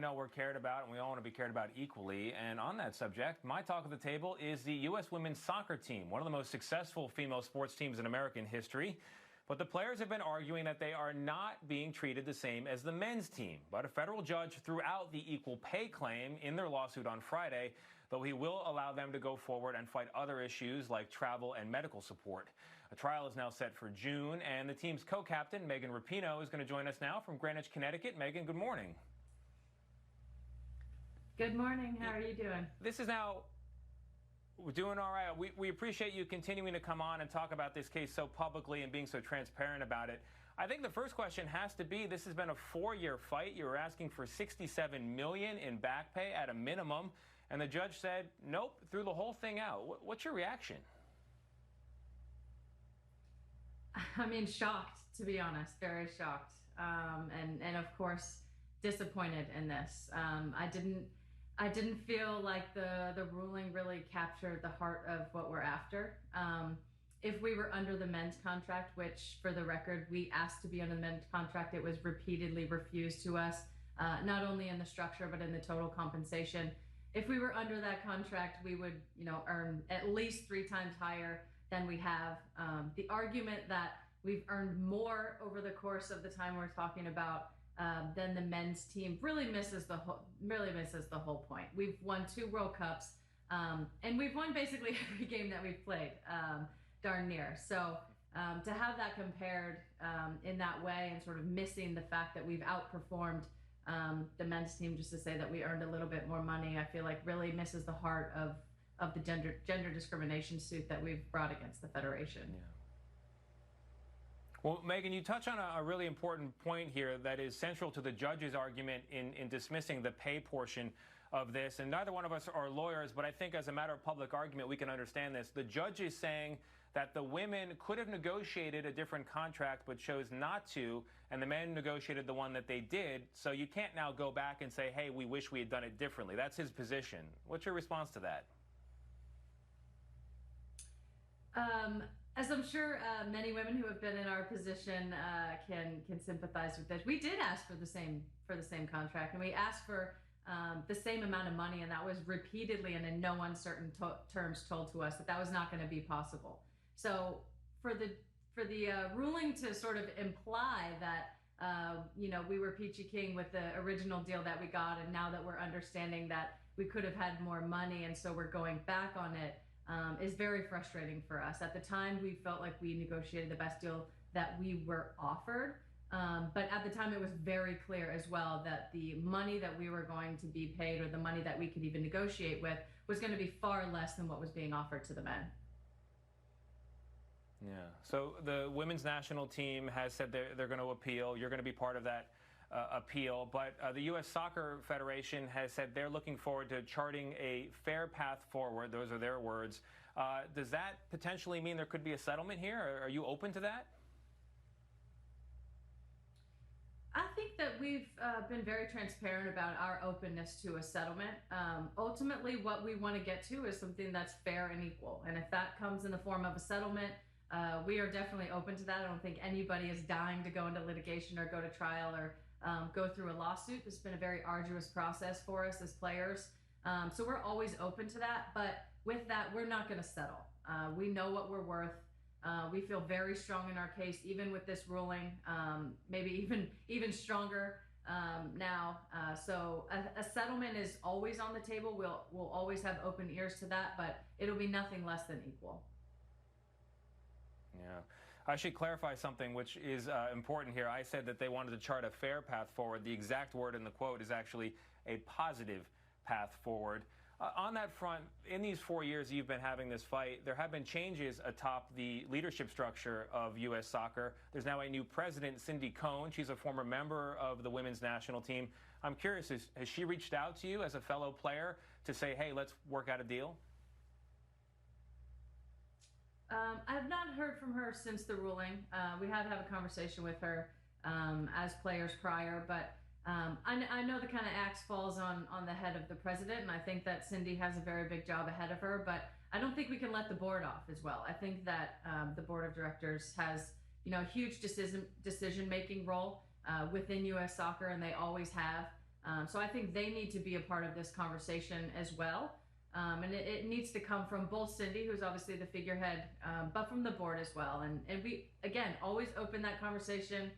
to know we're cared about, and we all want to be cared about equally. And on that subject, my talk of the table is the U.S. women's soccer team, one of the most successful female sports teams in American history. But the players have been arguing that they are not being treated the same as the men's team. But a federal judge threw out the equal pay claim in their lawsuit on Friday, though he will allow them to go forward and fight other issues like travel and medical support. A trial is now set for June, and the team's co-captain, Megan Rapinoe, is going to join us now from Greenwich, Connecticut. Megan, good morning. Good morning. How are you doing? We're doing all right. We appreciate you continuing to come on and talk about this case so publicly and being so transparent about it. I think the first question has to be, this has been a 4-year fight. You were asking for $67 million in back pay at a minimum, and the judge said, nope, threw the whole thing out. What's your reaction? I mean, shocked, to be honest, very shocked. And of course, disappointed in this. I didn't feel like the ruling really captured the heart of what we're after. If we were under the men's contract, which for the record, we asked to be under the men's contract, it was repeatedly refused to us, not only in the structure, but in the total compensation. If we were under that contract, we would, earn at least 3 times higher than we have. The argument that we've earned more over the course of the time we're talking about than the men's team really misses the whole point. We've won 2 World Cups, and we've won basically every game that we've played, darn near. So to have that compared in that way and sort of missing the fact that we've outperformed the men's team just to say that we earned a little bit more money, I feel like really misses the heart of the gender discrimination suit that we've brought against the Federation. Yeah. Well, Megan, you touch on a really important point here that is central to the judge's argument in dismissing the pay portion of this. And neither one of us are lawyers, but I think as a matter of public argument, we can understand this. The judge is saying that the women could have negotiated a different contract but chose not to, and the men negotiated the one that they did. So you can't now go back and say, hey, we wish we had done it differently. That's his position. What's your response to that? As I'm sure many women who have been in our position can sympathize with this. We did ask for the same contract, and we asked for the same amount of money, and that was repeatedly and in no uncertain terms told to us that was not going to be possible. So for the ruling to sort of imply that we were peachy keen with the original deal that we got, and now that we're understanding that we could have had more money, and so we're going back on it. Is very frustrating for us. At the time, we felt like we negotiated the best deal that we were offered. But at the time, it was very clear as well that the money that we were going to be paid, or the money that we could even negotiate with, was going to be far less than what was being offered to the men. Yeah. So the women's national team has said they're going to appeal. You're going to be part of that appeal, but the U.S. Soccer Federation has said they're looking forward to charting a fair path forward. Those are their words. Does that potentially mean there could be a settlement here? Are you open to that? I think that we've been very transparent about our openness to a settlement. Ultimately, what we want to get to is something that's fair and equal. And if that comes in the form of a settlement, we are definitely open to that. I don't think anybody is dying to go into litigation or go to trial or go through a lawsuit. It's been a very arduous process for us as players. So we're always open to that. But with that, we're not going to settle. We know what we're worth. We feel very strong in our case, even with this ruling, maybe even stronger now. So a settlement is always on the table. We'll always have open ears to that, but it'll be nothing less than equal. Yeah. I should clarify something which is important here. I said that they wanted to chart a fair path forward. The exact word in the quote is actually a positive path forward. On that front, in these 4 years you've been having this fight, there have been changes atop the leadership structure of U.S. soccer. There's now a new president, Cindy Cohn. She's a former member of the women's national team. I'm curious, has she reached out to you as a fellow player to say, hey, let's work out a deal? I have not heard from her since the ruling. We had to have a conversation with her as players prior, but I know the kind of axe falls on the head of the president, and I think that Cindy has a very big job ahead of her, but I don't think we can let the board off as well. I think that the board of directors has a huge decision-making role within U.S. soccer, and they always have. So I think they need to be a part of this conversation as well. And it needs to come from both Cindy, who's obviously the figurehead, but from the board as well. And we, again, always open that conversation.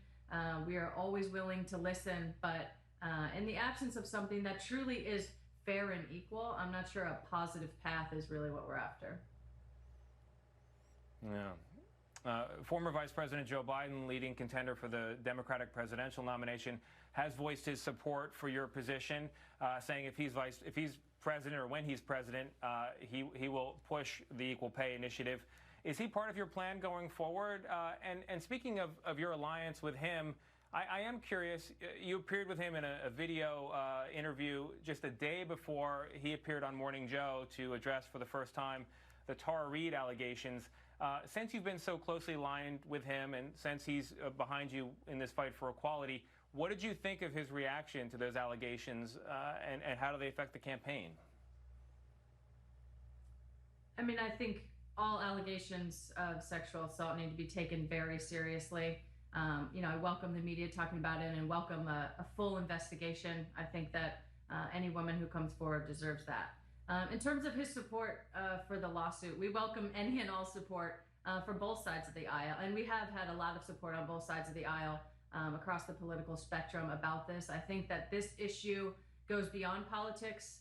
We are always willing to listen, but in the absence of something that truly is fair and equal, I'm not sure a positive path is really what we're after. Yeah. Former Vice President Joe Biden, leading contender for the Democratic presidential nomination, has voiced his support for your position, saying if he's president, or when he's president, he will push the Equal Pay Initiative. Is he part of your plan going forward? And speaking of your alliance with him, I am curious, you appeared with him in a video interview just a day before he appeared on Morning Joe to address for the first time the Tara Reade allegations. Since you've been so closely aligned with him and since he's behind you in this fight for equality, what did you think of his reaction to those allegations, and how do they affect the campaign? I mean, I think all allegations of sexual assault need to be taken very seriously. I welcome the media talking about it and welcome a full investigation. I think that any woman who comes forward deserves that. In terms of his support for the lawsuit, we welcome any and all support for both sides of the aisle. And we have had a lot of support on both sides of the aisle across the political spectrum about this. I think that this issue goes beyond politics.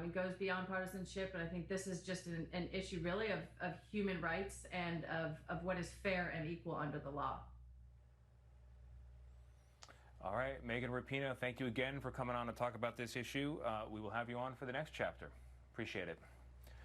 It goes beyond partisanship, and I think this is just an issue really of human rights and of what is fair and equal under the law. All right, Megan Rapinoe, thank you again for coming on to talk about this issue. We will have you on for the next chapter. Appreciate it.